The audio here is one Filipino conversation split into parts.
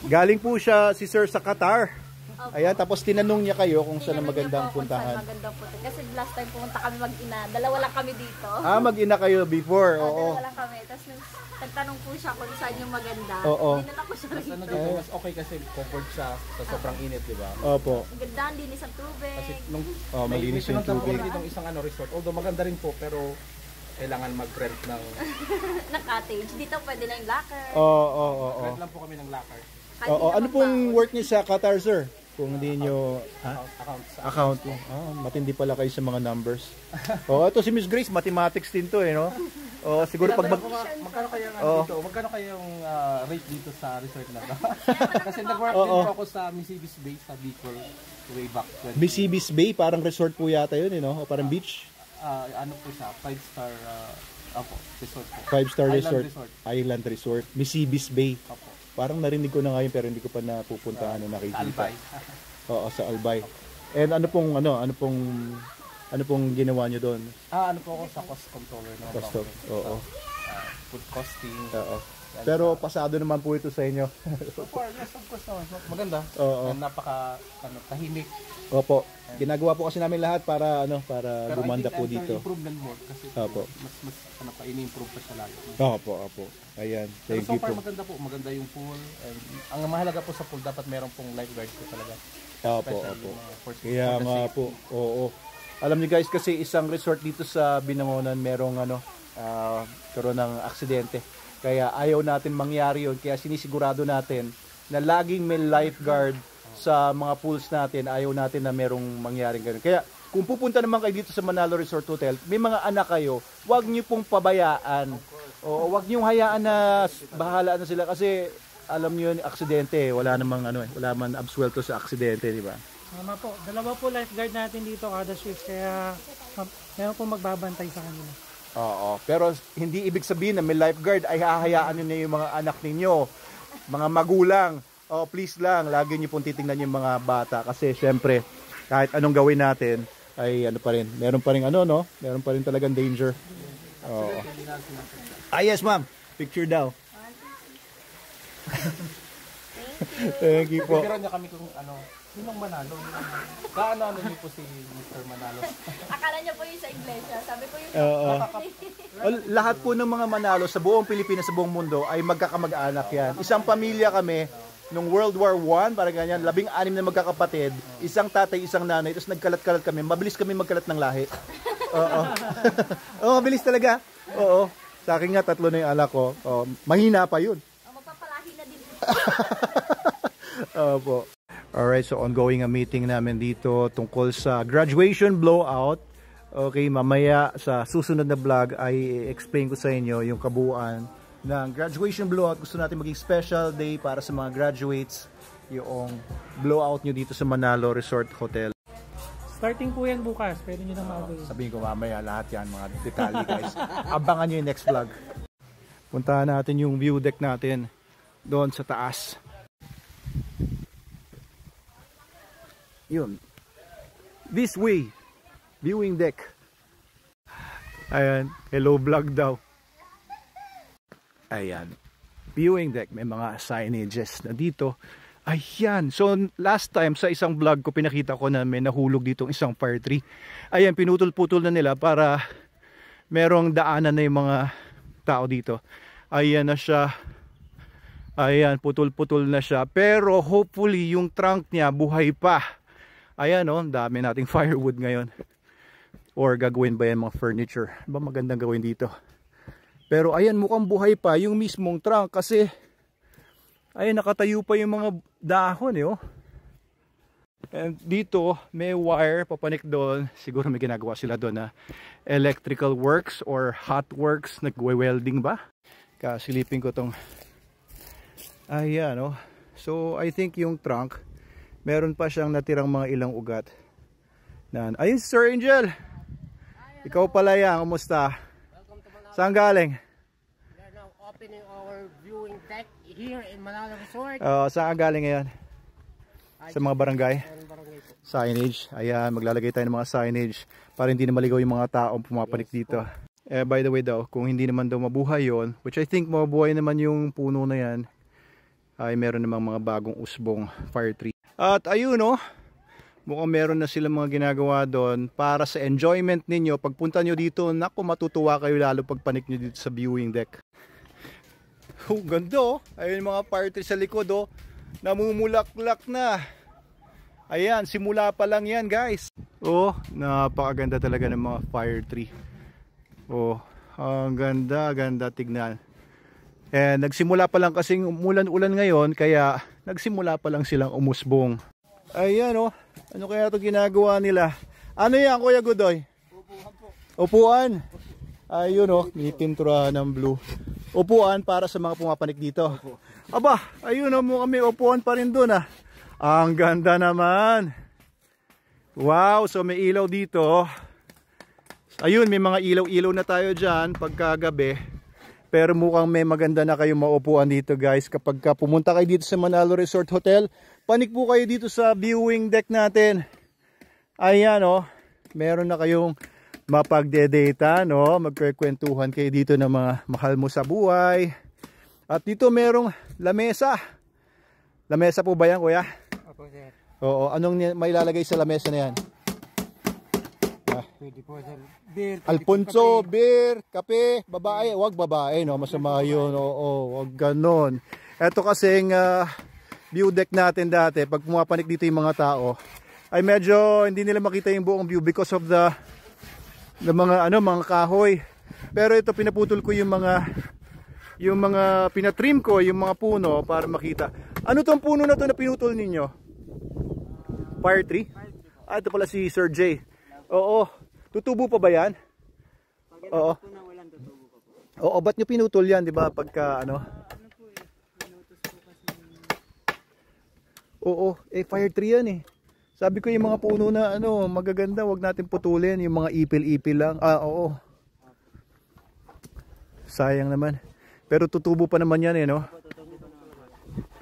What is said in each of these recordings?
Galing po siya si Sir sa Qatar. Ayan, tapos tinanong niya kayo kung saan magandang puntahan. Kasi last time pumunta kami mag-ina, dalawa lang kami dito. Mag-ina kayo before, oo. Dalawa lang kami, tapos nagtanong po siya kung saan yung maganda. Oo. Dinala ko siya rito. Mas okay kasi comfort siya sa sobrang init, di ba? Opo. Ang ganda, linis ang tubig. Kasi nung malinis yung tubig. Itong isang resort, although maganda rin po, pero kailangan mag-rent ng ng cottage. Dito pwede na yung locker. Rent lang po kami ng locker. Ano pong work niyo sa Qatar, sir? Kung hindi nyo... Account. Matindi pala kayo sa mga numbers. Ito si Miss Grace, mathematics din to, no? Siguro pag magkano kaya yung rate dito sa resort na to? Kasi nag-work din po ako sa Misibis Bay sa Bicol way back. Misibis Bay, parang resort po yata yun, no? O parang beach? Ano po siya, 5-star resort po. 5-star resort. Island resort. Misibis Bay. Opo. Parang narinig ko na ngayon pero hindi ko pa napupuntahan na nakikita. Sa Albay. Sa Albay. And ano pong ginawa niyo doon? Ano po ako sa cost controller ng cost. Food costing. Pero pasado naman po ito sa inyo. Of course naman. Maganda. Tahimik. Opo. Ginagawa po kasi namin lahat para gumanda po dito. Improvement more kasi mas ini-improve pa siya lagi. Opo. Ayan. Thank you so far po. Maganda po. Maganda yung pool. And ang mahalaga po sa pool dapat meron pong lifeguards po talaga. Opo. Kaya nga po. Oo. Alam niyo guys kasi isang resort dito sa Binangonan merong karoon ng aksidente. Kaya ayaw natin mangyari yun. Kaya sinisigurado natin na laging may lifeguard sa mga pools natin. Ayaw natin na merong mangyaring ganun. Kaya kung pupunta naman kayo dito sa Manalo Resort Hotel, may mga anak kayo, huwag nyo pong pabayaan. O huwag nyo hayaan na bahala na sila. Kasi alam nyo yun, aksidente. Wala namang wala man absuelto sa aksidente, di ba? Tama po. Dalawa po lifeguard natin dito kada shift. Kaya meron po magbabantay sa kanila. Pero hindi ibig sabihin na may lifeguard ay hahayaan nyo na yung mga anak ninyo, mga magulang. Please lang, lagi nyo pong titingnan yung mga bata kasi syempre, kahit anong gawin natin, ay meron pa rin meron pa rin talagang danger. Yes ma'am, picture daw. Thank you po. Pero niya kami kung sinong Manalo? Kaano niyo po si Mr. Manalo? Akala niyo po yung sa iglesia. Sabi ko yung lahat po ng mga Manalo sa buong Pilipinas, sa buong mundo ay magkakamag-anak yan. Isang pamilya kami nung World War I, parang ganyan, 16 na magkakapatid, isang tatay, isang nanay, tapos nagkalat-kalat kami. Mabilis kami magkalat ng lahi. Mabilis talaga. Sa akin nga 3 na yung anak ko. Mahina pa yun. Magpapalahi na din. Opo. Alright, so ongoing ang meeting namin dito tungkol sa graduation blowout. Okay, mamaya sa susunod na vlog ay explain ko sa inyo yung kabuuan ng graduation blowout. Gusto natin maging special day para sa mga graduates, yung blowout nyo dito sa Manalo Resort Hotel. Starting po yan bukas, pwede nyo nang mag-away. Sabihin ko mamaya lahat yan, mga detalye guys. Abangan nyo yung next vlog. Puntahan natin yung view deck natin doon sa taas. Yun. This way. Viewing deck. Ayan. Hello vlog daw. Ayan. Viewing deck. May mga signages na dito. Ayan. So last time sa isang vlog ko pinakita ko na may nahulog dito isang fire tree. Ayan. Pinutol-putol na nila para merong daanan na yung mga tao dito. Ayan na siya. Ayan. Putol-putol na siya. Pero hopefully yung trunk niya buhay pa. Ayan dami nating firewood ngayon. Or gagawin ba yan mga furniture? Ba magandang gawin dito. Pero ayan mukhang buhay pa yung mismong trunk kasi ayan nakatayo pa yung mga dahon And dito may wire papanik doon. Siguro may ginagawa sila doon na electrical works or hot works. Nagwe-welding ba? Kasilipin ko tong ayan So I think yung trunk meron pa siyang natirang mga ilang ugat. Ayun, Sir Angel. Ikaw pala yan. Kumusta? Saan galing? We are now opening our viewing deck here in Manalo Resort. Saan galing ngayon? Sa mga barangay? Signage. Ayan, maglalagay tayo ng mga signage para hindi na maligaw yung mga taong pumapanik dito. By the way daw, kung hindi naman daw mabuhay yon, which I think mabuhay naman yung puno na yan, ay meron namang mga bagong usbong fire tree. At ayun oh, mukhang meron na silang mga ginagawa doon para sa enjoyment ninyo. Pagpunta nyo dito, naku, matutuwa kayo lalo pagpanik nyo dito sa viewing deck. Oh, ganda oh. Ayun mga fire tree sa likod oh. Namumulaklak na. Ayan, simula pa lang yan guys. Oh, napakaganda talaga ng mga fire tree. Oh, ang ganda, ganda tignan. And nagsimula pa lang kasing umulan-ulan ngayon, kaya nagsimula pa lang silang umusbong. Ayan oh, ano kaya ito ginagawa nila? Ano yan Kuya Godoy? Upuan po. Upuan? Ayun oh, pinipinturahan ng blue. Upuan para sa mga pumapanik dito. Aba, ayun oh, mukhang may upuan pa rin doon ah. Ang ganda naman. Wow, so may ilaw dito. Ayun, may mga ilaw-ilaw na tayo dyan pagkagabi. Pero mukhang may maganda na kayong maupuan dito guys. Kapag pumunta kayo dito sa Manalo Resort Hotel, panik po kayo dito sa viewing deck natin. Ayan oh, meron na kayong mapagdedata, no? Magkwekwentuhan kayo dito ng mga mahal mo sa buhay. At dito merong lamesa. Lamesa po ba yan, kuya? Opo, sir. Oo, anong may lalagay sa lamesa na yan? Pwede po, sir. Beer. Alfonso, beer, kape, babae. Wag babae, no? Masama yun. Oo, wag ganon. Ito kasing view deck natin dati. Pag pumapanik dito yung mga tao, ay medyo hindi nila makita yung buong view because of the mga mga kahoy. Pero ito pinaputol ko yung mga pinatrim ko, yung mga puno para makita. Ano tong puno na to na pinutol ninyo? Fire tree? Ah, ito pala si Sir J. Oo. Tutubo pa ba yan? Oo. Oo, ba't nyo pinutol yan, di ba? Pagka ano? Oo, fire tree yan eh. Sabi ko yung mga puno na magaganda, wag natin putulin. Yung mga ipil-ipil lang. Ah, oo. Sayang naman. Pero tutubo pa naman yan eh, no?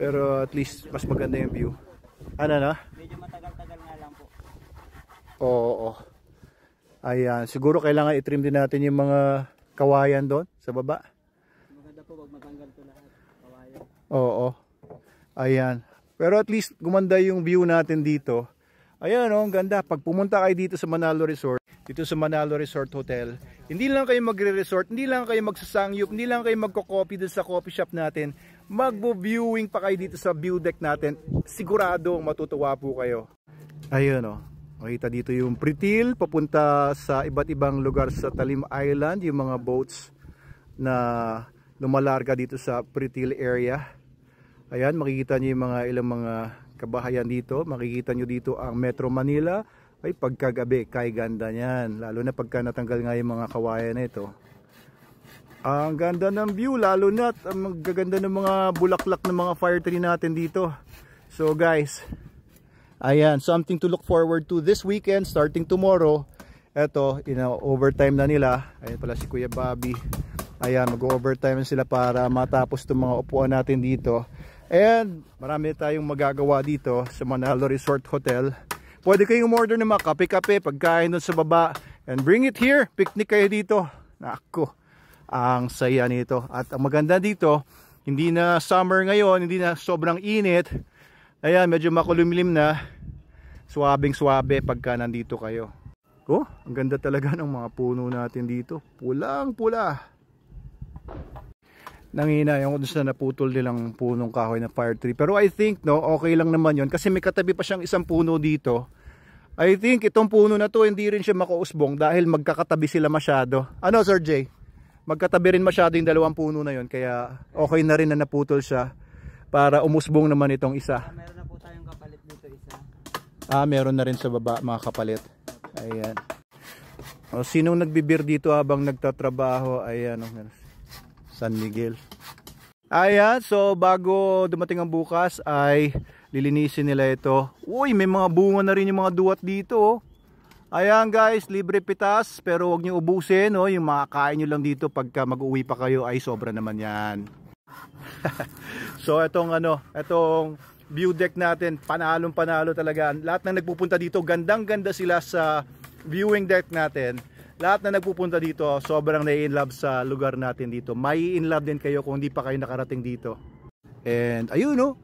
Pero at least mas maganda yung view. Ano na? Medyo matagal-tagal nga lang po. Oo. Ayan, siguro kailangan i-trim din natin yung mga kawayan doon sa baba. Maganda po wag matanggal to lahat. Kawayan. Oo. Ayan. Pero at least gumanda yung view natin dito. Ayan oh, ang ganda. Pag pumunta kayo dito sa Manalo Resort, dito sa Manalo Resort Hotel, hindi lang kayo magre-resort, hindi lang kayo magsasangyup, hindi lang kayo magko-coffee dun sa coffee shop natin. Magbo-viewing pa kayo dito sa view deck natin. Sigurado matutuwa po kayo. Ayun oh. Makita dito yung Pritil papunta sa iba't ibang lugar sa Talim Island, yung mga boats na lumalarga dito sa Pritil area. Ayan, makikita nyo yung ilang mga kabahayan dito. Makikita nyo dito ang Metro Manila. Ay, pagkagabi, kay ganda niyan. Lalo na pagka natanggal nga yung mga kawayan na ito. Ang ganda ng view, lalo na ang magaganda ng mga bulaklak ng mga fire tree natin dito. So guys, ayan, something to look forward to this weekend starting tomorrow. Eto, overtime na nila. Ayan pala si Kuya Bobby. Ayan, mag-overtime sila para matapos itong mga upuan natin dito. And marami tayong magagawa dito sa Manalo Resort Hotel. Pwede kayong umorder ng mga kape-kape, pagkain doon sa baba. And bring it here, picnic kayo dito. Naku, ang saya nito. At ang maganda dito, hindi na summer ngayon, hindi na sobrang init. Ayan, medyo makulimlim na. Swabing-swabe pagka nandito kayo. Oh, ang ganda talaga ng mga puno natin dito. Pulang-pula. Nangina yung kung saan naputol nilang punong kahoy na fire tree. Pero I think, no, okay lang naman yon kasi may katabi pa siyang isang puno dito. I think itong puno na to hindi rin siya makausbong dahil magkakatabi sila masyado. Ano, Sir Jay? Magkatabi rin masyado yung dalawang puno na yon, kaya okay na rin na naputol siya para umusbong naman itong isa. Meron na po tayong kapalit dito isa. Ah, meron na rin sa baba mga kapalit. Ayan. O, sinong nagbibir dito habang nagtatrabaho? Ayan, San Miguel. Ayan, so bago dumating ang bukas ay lilinisin nila ito. Uy, may mga bunga na rin yung mga duwat dito. Ayan guys, libre pitas pero huwag nyo ubusin. Yung makakain nyo lang dito pagka mag-uwi pa kayo ay sobra naman yan. So itong view deck natin, panalong-panalo talaga. Lahat ng nagpupunta dito, gandang-ganda sila sa viewing deck natin. Lahat na nagpupunta dito, sobrang nai-inlove sa lugar natin dito. May in-love din kayo kung hindi pa kayo nakarating dito. And ayun no,